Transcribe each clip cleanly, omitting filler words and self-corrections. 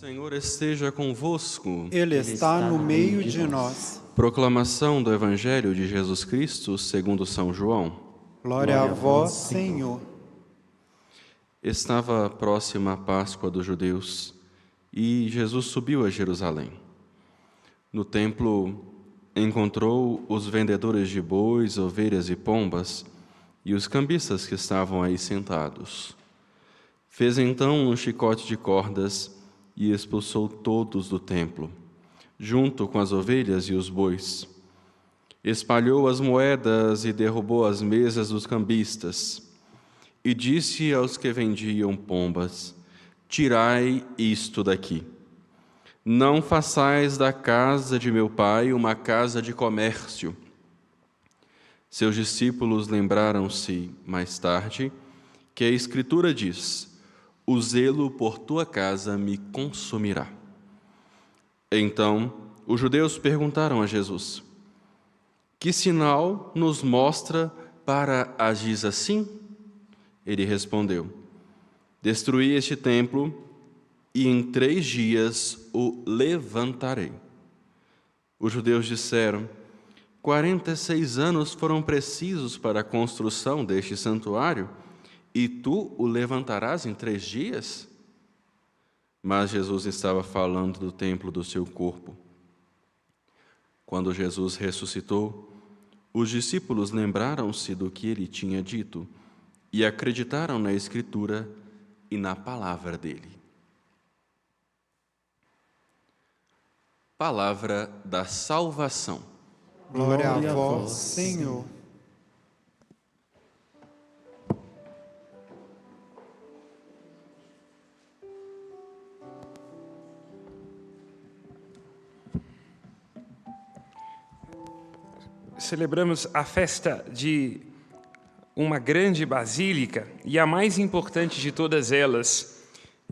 Senhor esteja convosco. Ele está no meio de nós. Proclamação do Evangelho de Jesus Cristo segundo São João. Glória a vós, Senhor. Estava próxima a Páscoa dos judeus e Jesus subiu a Jerusalém. No templo, encontrou os vendedores de bois, ovelhas e pombas e os cambistas que estavam aí sentados. Fez então um chicote de cordas e expulsou todos do templo, junto com as ovelhas e os bois. Espalhou as moedas e derrubou as mesas dos cambistas. E disse aos que vendiam pombas: tirai isto daqui. Não façais da casa de meu pai uma casa de comércio. Seus discípulos lembraram-se, mais tarde, que a Escritura diz: o zelo por tua casa me consumirá. Então, os judeus perguntaram a Jesus: que sinal nos mostra para agir assim? Ele respondeu: destruí este templo e em 3 dias o levantarei. Os judeus disseram: 46 anos foram precisos para a construção deste santuário, e tu o levantarás em 3 dias? Mas Jesus estava falando do templo do seu corpo. Quando Jesus ressuscitou, os discípulos lembraram-se do que ele tinha dito e acreditaram na Escritura e na palavra dele. Palavra da salvação. Glória a vós, Senhor. Celebramos a festa de uma grande basílica, e a mais importante de todas elas,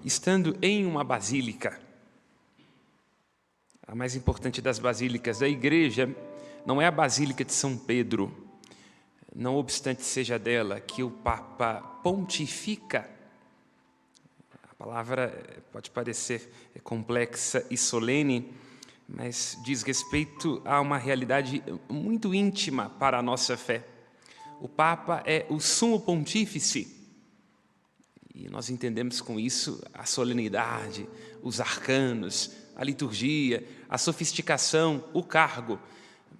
estando em uma basílica. A mais importante das basílicas da Igreja não é a Basílica de São Pedro, não obstante seja dela que o Papa pontifica. A palavra pode parecer complexa e solene, mas diz respeito a uma realidade muito íntima para a nossa fé. O Papa é o sumo pontífice, e nós entendemos com isso a solenidade, os arcanos, a liturgia, a sofisticação, o cargo.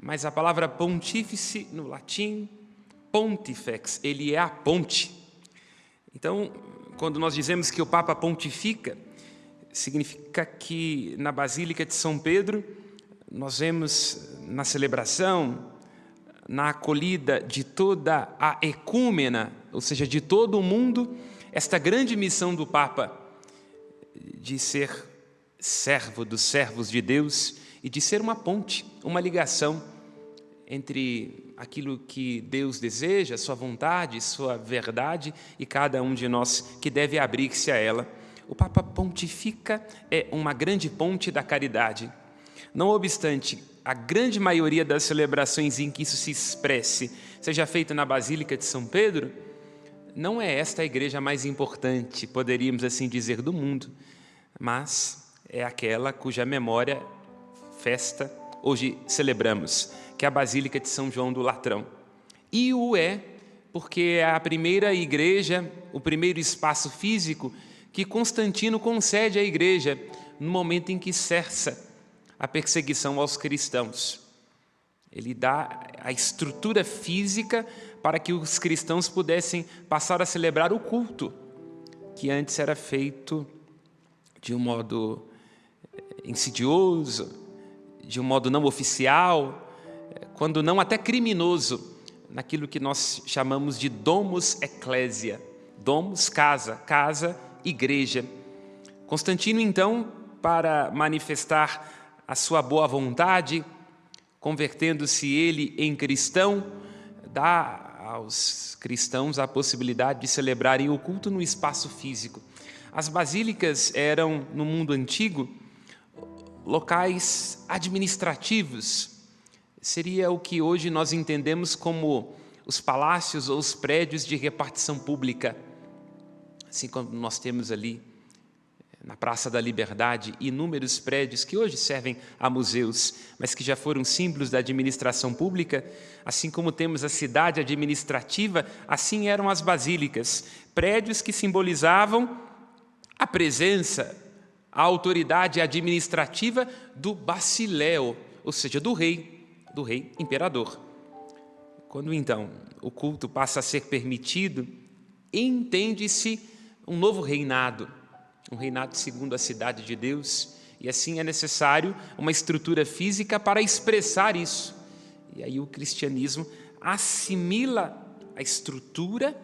Mas a palavra pontífice, no latim, pontifex, ele é a ponte. Então, quando nós dizemos que o Papa pontifica, significa que na Basílica de São Pedro, nós vemos na celebração, na acolhida de toda a ecúmena, ou seja, de todo o mundo, esta grande missão do Papa de ser servo dos servos de Deus e de ser uma ponte, uma ligação entre aquilo que Deus deseja, sua vontade, sua verdade, e cada um de nós que deve abrir-se a ela. O Papa pontifica é uma grande ponte da caridade. Não obstante, a grande maioria das celebrações em que isso se expresse seja feita na Basílica de São Pedro, não é esta a igreja mais importante, poderíamos assim dizer, do mundo, mas é aquela cuja memória, festa, hoje celebramos, que é a Basílica de São João do Latrão. E o é porque é a primeira igreja, o primeiro espaço físico que Constantino concede à igreja no momento em que cessa a perseguição aos cristãos. Ele dá a estrutura física para que os cristãos pudessem passar a celebrar o culto, que antes era feito de um modo insidioso, de um modo não oficial, quando não até criminoso, naquilo que nós chamamos de domus ecclesia. Domus, casa, casa, igreja. Constantino, então, para manifestar a sua boa vontade, convertendo-se ele em cristão, dá aos cristãos a possibilidade de celebrarem o culto no espaço físico. As basílicas eram, no mundo antigo, locais administrativos. Seria o que hoje nós entendemos como os palácios ou os prédios de repartição pública. Assim como nós temos ali na Praça da Liberdade, inúmeros prédios que hoje servem a museus, mas que já foram símbolos da administração pública. Assim como temos a cidade administrativa, assim eram as basílicas, prédios que simbolizavam a presença, a autoridade administrativa do basileio, ou seja, do rei imperador. Quando então o culto passa a ser permitido, entende-se um novo reinado, um reinado segundo a cidade de Deus, e assim é necessário uma estrutura física para expressar isso. E aí o cristianismo assimila a estrutura,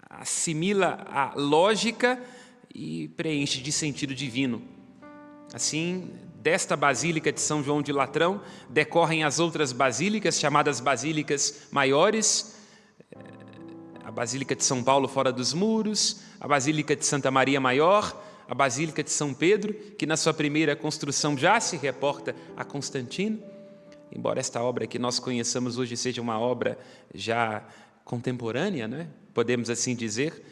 assimila a lógica e preenche de sentido divino. Assim, desta Basílica de São João de Latrão decorrem as outras basílicas, chamadas basílicas maiores, a Basílica de São Paulo fora dos muros, a Basílica de Santa Maria Maior, a Basílica de São Pedro, que na sua primeira construção já se reporta a Constantino, embora esta obra que nós conheçamos hoje seja uma obra já contemporânea, né? Podemos assim dizer,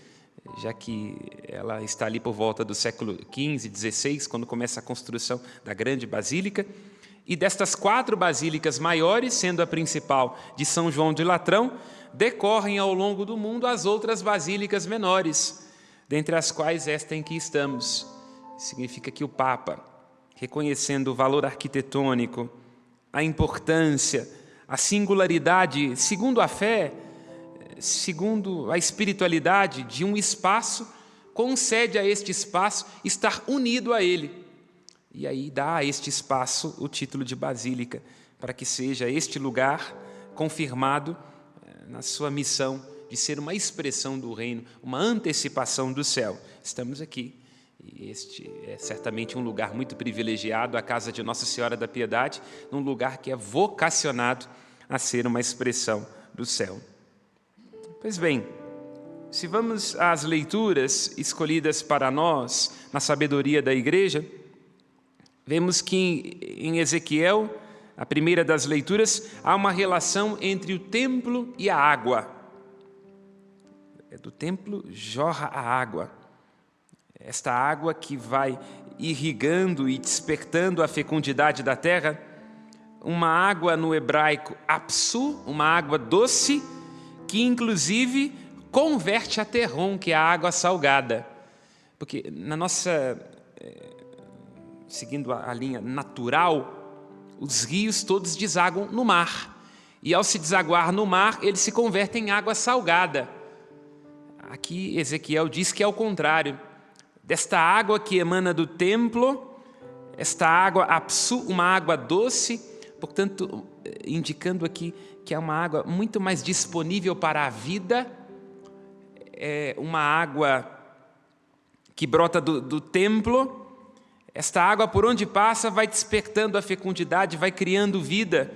já que ela está ali por volta do século XV, XVI, quando começa a construção da grande basílica. E destas 4 basílicas maiores, sendo a principal de São João de Latrão, decorrem ao longo do mundo as outras basílicas menores, dentre as quais esta em que estamos. Significa que o Papa, reconhecendo o valor arquitetônico, a importância, a singularidade, segundo a fé, segundo a espiritualidade de um espaço, concede a este espaço estar unido a ele. E aí dá a este espaço o título de basílica, para que seja este lugar confirmado na sua missão de ser uma expressão do reino, uma antecipação do céu. Estamos aqui, e este é certamente um lugar muito privilegiado, a casa de Nossa Senhora da Piedade, num lugar que é vocacionado a ser uma expressão do céu. Pois bem, se vamos às leituras escolhidas para nós, na sabedoria da Igreja, vemos que em Ezequiel, a primeira das leituras, há uma relação entre o templo e a água. Do templo jorra a água. Esta água que vai irrigando e despertando a fecundidade da terra, uma água no hebraico apsu, uma água doce, que inclusive converte a terrom, que é a água salgada. Porque na nossa, seguindo a linha natural, os rios todos desaguam no mar. E ao se desaguar no mar, eles se convertem em água salgada. Aqui Ezequiel diz que é o contrário. Desta água que emana do templo, esta água apsu, uma água doce, portanto, indicando aqui que é uma água muito mais disponível para a vida, é uma água que brota do templo. Esta água, por onde passa, vai despertando a fecundidade, vai criando vida,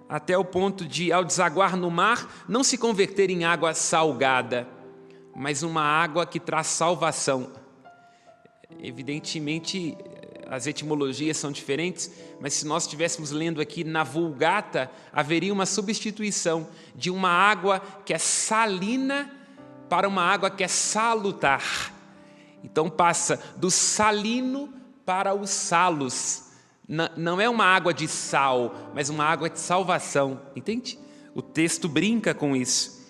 até o ponto de, ao desaguar no mar, não se converter em água salgada, mas uma água que traz salvação. Evidentemente, as etimologias são diferentes, mas se nós estivéssemos lendo aqui na Vulgata, haveria uma substituição de uma água que é salina para uma água que é salutar. Então passa do salino para os salos. Não é uma água de sal, mas uma água de salvação. Entende? O texto brinca com isso.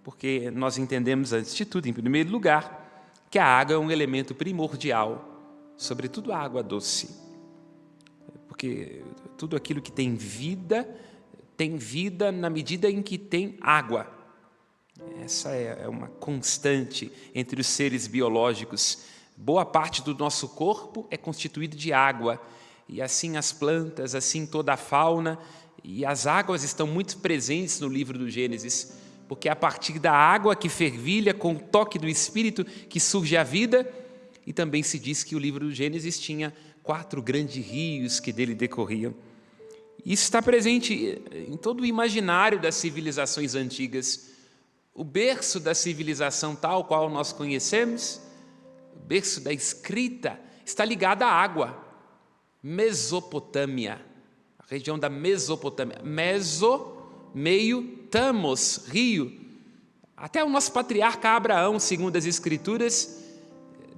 Porque nós entendemos, antes de tudo, em primeiro lugar, que a água é um elemento primordial, sobretudo a água doce. Porque tudo aquilo que tem vida na medida em que tem água. Essa é uma constante entre os seres biológicos. Boa parte do nosso corpo é constituído de água, e assim as plantas, assim toda a fauna, e as águas estão muito presentes no livro do Gênesis, porque é a partir da água que fervilha com o toque do Espírito que surge a vida, e também se diz que o livro do Gênesis tinha 4 grandes rios que dele decorriam. Isso está presente em todo o imaginário das civilizações antigas. O berço da civilização tal qual nós conhecemos, o berço da escrita, está ligado à água. Mesopotâmia, a região da Mesopotâmia. Meso, meio, tamos, rio. Até o nosso patriarca Abraão, segundo as Escrituras,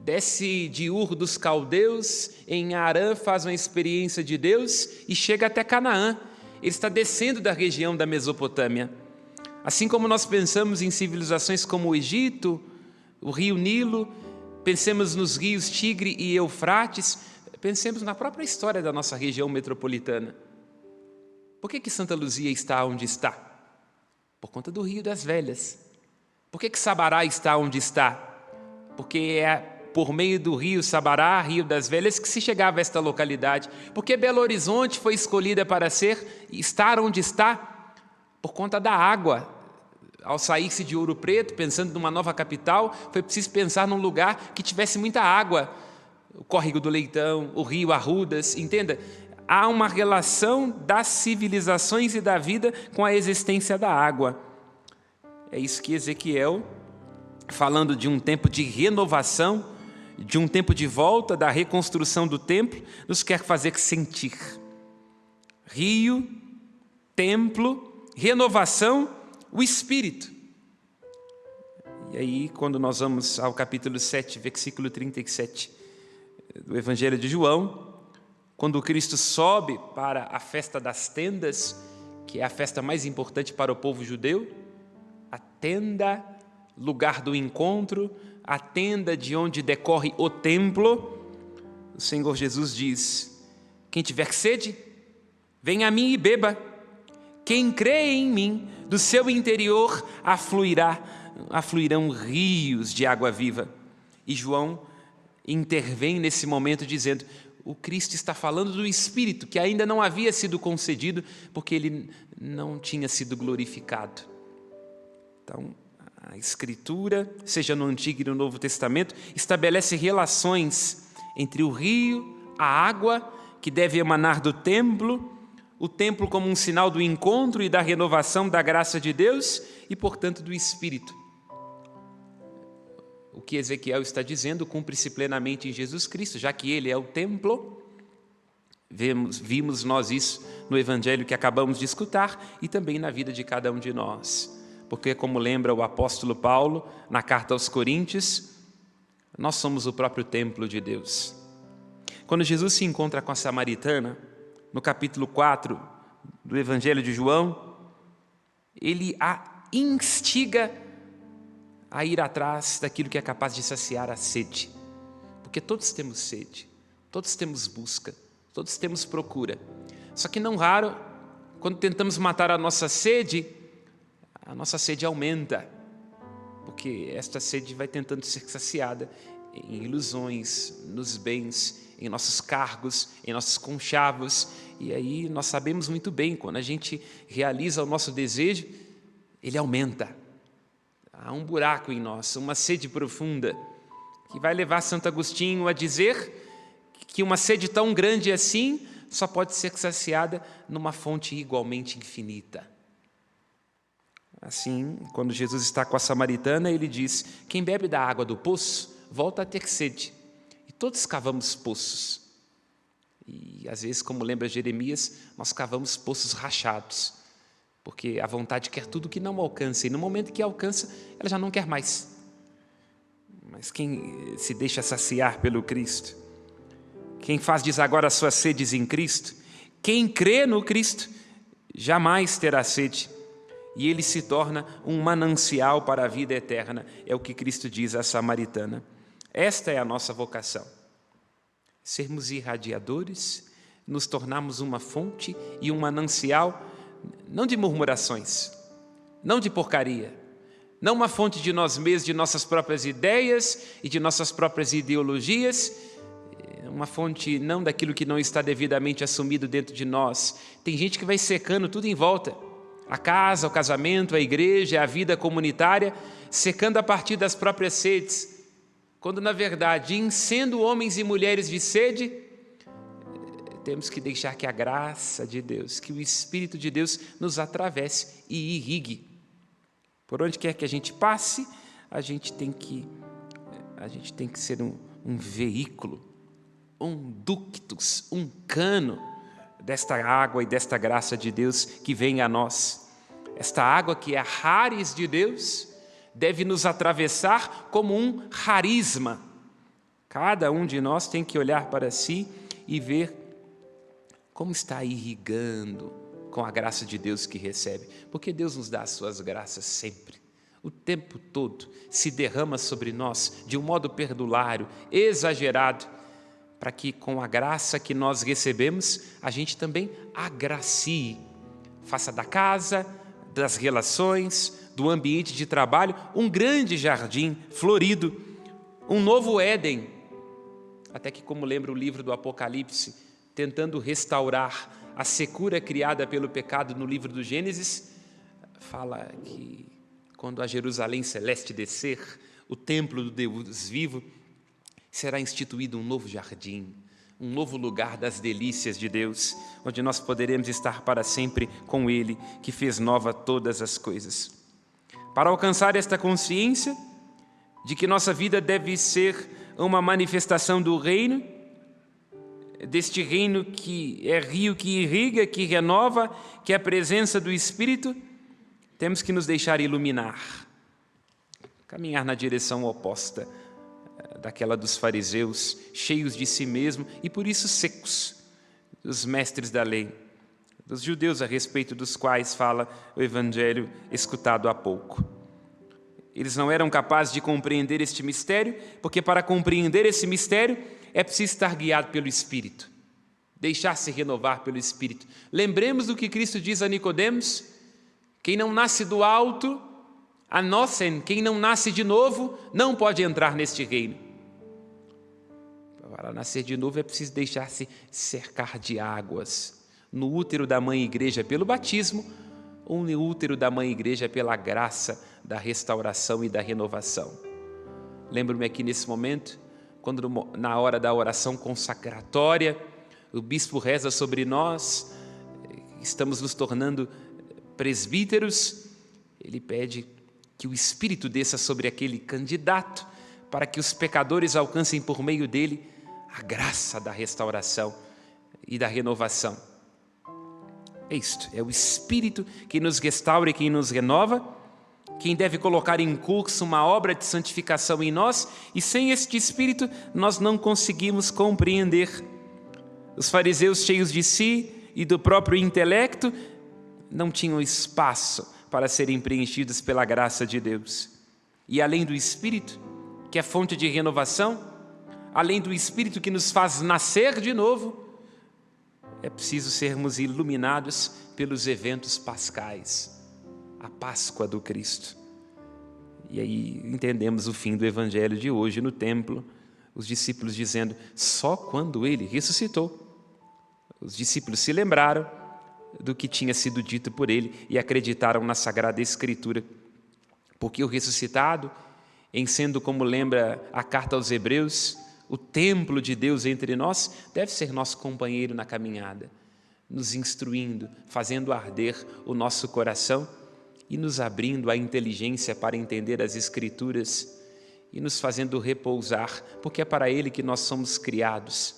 desce de Ur dos Caldeus, em Arã faz uma experiência de Deus e chega até Canaã. Ele está descendo da região da Mesopotâmia. Assim como nós pensamos em civilizações como o Egito, o rio Nilo, pensemos nos rios Tigre e Eufrates, pensemos na própria história da nossa região metropolitana. Por que Santa Luzia está onde está? Por conta do Rio das Velhas. Por que Sabará está onde está? Porque é por meio do rio Sabará, Rio das Velhas, que se chegava a esta localidade. Porque Belo Horizonte foi escolhida para estar onde está? Por conta da água. Ao sair-se de Ouro Preto, pensando numa nova capital, foi preciso pensar num lugar que tivesse muita água. O Córrego do Leitão, o rio Arrudas, entenda? Há uma relação das civilizações e da vida com a existência da água. É isso que Ezequiel, falando de um tempo de renovação, de um tempo de volta, da reconstrução do templo, nos quer fazer sentir. Rio, templo, renovação, o Espírito. E aí, quando nós vamos ao capítulo 7, versículo 37 do Evangelho de João, quando Cristo sobe para a festa das tendas, que é a festa mais importante para o povo judeu, a tenda, lugar do encontro, a tenda de onde decorre o templo, o Senhor Jesus diz: quem tiver sede, venha a mim e beba. Quem crê em mim, do seu interior afluirão rios de água viva. E João intervém nesse momento dizendo: o Cristo está falando do Espírito, que ainda não havia sido concedido, porque ele não tinha sido glorificado. Então, a Escritura, seja no Antigo e no Novo Testamento, estabelece relações entre o rio, a água, que deve emanar do templo, o templo como um sinal do encontro e da renovação da graça de Deus e, portanto, do Espírito. O que Ezequiel está dizendo cumpre-se plenamente em Jesus Cristo, já que Ele é o templo. Vimos nós isso no Evangelho que acabamos de escutar e também na vida de cada um de nós. Porque, como lembra o apóstolo Paulo, na carta aos Coríntios, nós somos o próprio templo de Deus. Quando Jesus se encontra com a samaritana, no capítulo 4 do Evangelho de João, ele a instiga a ir atrás daquilo que é capaz de saciar a sede. Porque todos temos sede, todos temos busca, todos temos procura. Só que não raro, quando tentamos matar a nossa sede aumenta. Porque esta sede vai tentando ser saciada em ilusões, nos bens, em nossos cargos, em nossos conchavos. E aí nós sabemos muito bem, quando a gente realiza o nosso desejo, ele aumenta. Há um buraco em nós, uma sede profunda, que vai levar Santo Agostinho a dizer que uma sede tão grande assim só pode ser saciada numa fonte igualmente infinita. Assim, quando Jesus está com a samaritana, ele diz: quem bebe da água do poço, volta a ter sede. E todos cavamos poços. E às vezes, como lembra Jeremias, nós cavamos poços rachados. Porque a vontade quer tudo que não alcança, e no momento que alcança, ela já não quer mais. Mas quem se deixa saciar pelo Cristo, quem faz desaguar as suas sedes em Cristo, quem crê no Cristo, jamais terá sede. E ele se torna um manancial para a vida eterna. É o que Cristo diz à samaritana. Esta é a nossa vocação. Sermos irradiadores, nos tornarmos uma fonte e um manancial, não de murmurações, não de porcaria, não uma fonte de nós mesmos, de nossas próprias ideias e de nossas próprias ideologias, uma fonte não daquilo que não está devidamente assumido dentro de nós. Tem gente que vai secando tudo em volta. A casa, o casamento, a igreja, a vida comunitária, secando a partir das próprias sedes. Quando, na verdade, em sendo homens e mulheres de sede, temos que deixar que a graça de Deus, que o Espírito de Deus nos atravesse e irrigue. Por onde quer que a gente passe, a gente tem que ser um veículo, um ductus, um cano desta água e desta graça de Deus que vem a nós. Esta água que é a rares de Deus deve nos atravessar como um harisma, Cada um de nós tem que olhar para si e ver como está irrigando com a graça de Deus que recebe. Porque Deus nos dá as suas graças sempre, o tempo todo, se derrama sobre nós de um modo perdulário, exagerado, para que com a graça que nós recebemos, a gente também agracie, faça da casa, das relações, do ambiente de trabalho, um grande jardim florido, um novo Éden. Até que, como lembra o livro do Apocalipse, tentando restaurar a secura criada pelo pecado no livro do Gênesis, fala que quando a Jerusalém celeste descer, o templo do Deus vivo, será instituído um novo jardim, um novo lugar das delícias de Deus, onde nós poderemos estar para sempre com Ele, que fez nova todas as coisas. Para alcançar esta consciência de que nossa vida deve ser uma manifestação do reino, deste reino que é rio que irriga, que renova, que é a presença do Espírito, temos que nos deixar iluminar, caminhar na direção oposta daquela dos fariseus, cheios de si mesmo e por isso secos, dos mestres da lei, dos judeus a respeito dos quais fala o Evangelho escutado há pouco. Eles não eram capazes de compreender este mistério, porque para compreender esse mistério é preciso estar guiado pelo Espírito, deixar-se renovar pelo Espírito. Lembremos do que Cristo diz a Nicodemos: quem não nasce do alto, quem não nasce de novo, não pode entrar neste reino. Para nascer de novo é preciso deixar-se cercar de águas, no útero da Mãe Igreja pelo batismo, ou no útero da Mãe Igreja pela graça da restauração e da renovação. Lembro-me aqui nesse momento, quando na hora da oração consacratória, o bispo reza sobre nós, estamos nos tornando presbíteros, ele pede que o Espírito desça sobre aquele candidato, para que os pecadores alcancem por meio dele a graça da restauração e da renovação. É isto, é o Espírito que nos restaura e que nos renova, quem deve colocar em curso uma obra de santificação em nós, e sem este Espírito nós não conseguimos compreender. Os fariseus, cheios de si e do próprio intelecto, não tinham espaço para serem preenchidos pela graça de Deus. E além do Espírito, que é fonte de renovação, além do Espírito que nos faz nascer de novo, é preciso sermos iluminados pelos eventos pascais, a Páscoa do Cristo. E aí entendemos o fim do Evangelho de hoje no templo, os discípulos dizendo: só quando Ele ressuscitou, os discípulos se lembraram do que tinha sido dito por Ele e acreditaram na Sagrada Escritura, porque o ressuscitado, em sendo, como lembra a carta aos Hebreus, o templo de Deus entre nós, deve ser nosso companheiro na caminhada, nos instruindo, fazendo arder o nosso coração e nos abrindo a inteligência para entender as Escrituras e nos fazendo repousar, porque é para Ele que nós somos criados.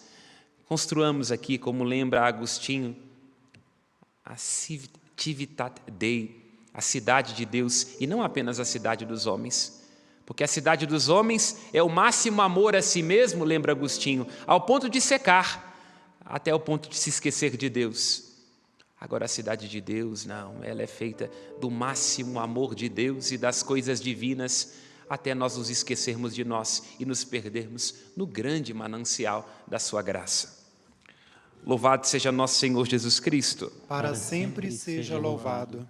Construamos aqui, como lembra Agostinho, a Civitate Dei, a cidade de Deus, e não apenas a cidade dos homens, porque a cidade dos homens é o máximo amor a si mesmo, lembra Agostinho, ao ponto de secar, até o ponto de se esquecer de Deus. Agora a cidade de Deus, não, ela é feita do máximo amor de Deus e das coisas divinas, até nós nos esquecermos de nós e nos perdermos no grande manancial da sua graça. Louvado seja nosso Senhor Jesus Cristo. Para sempre seja louvado.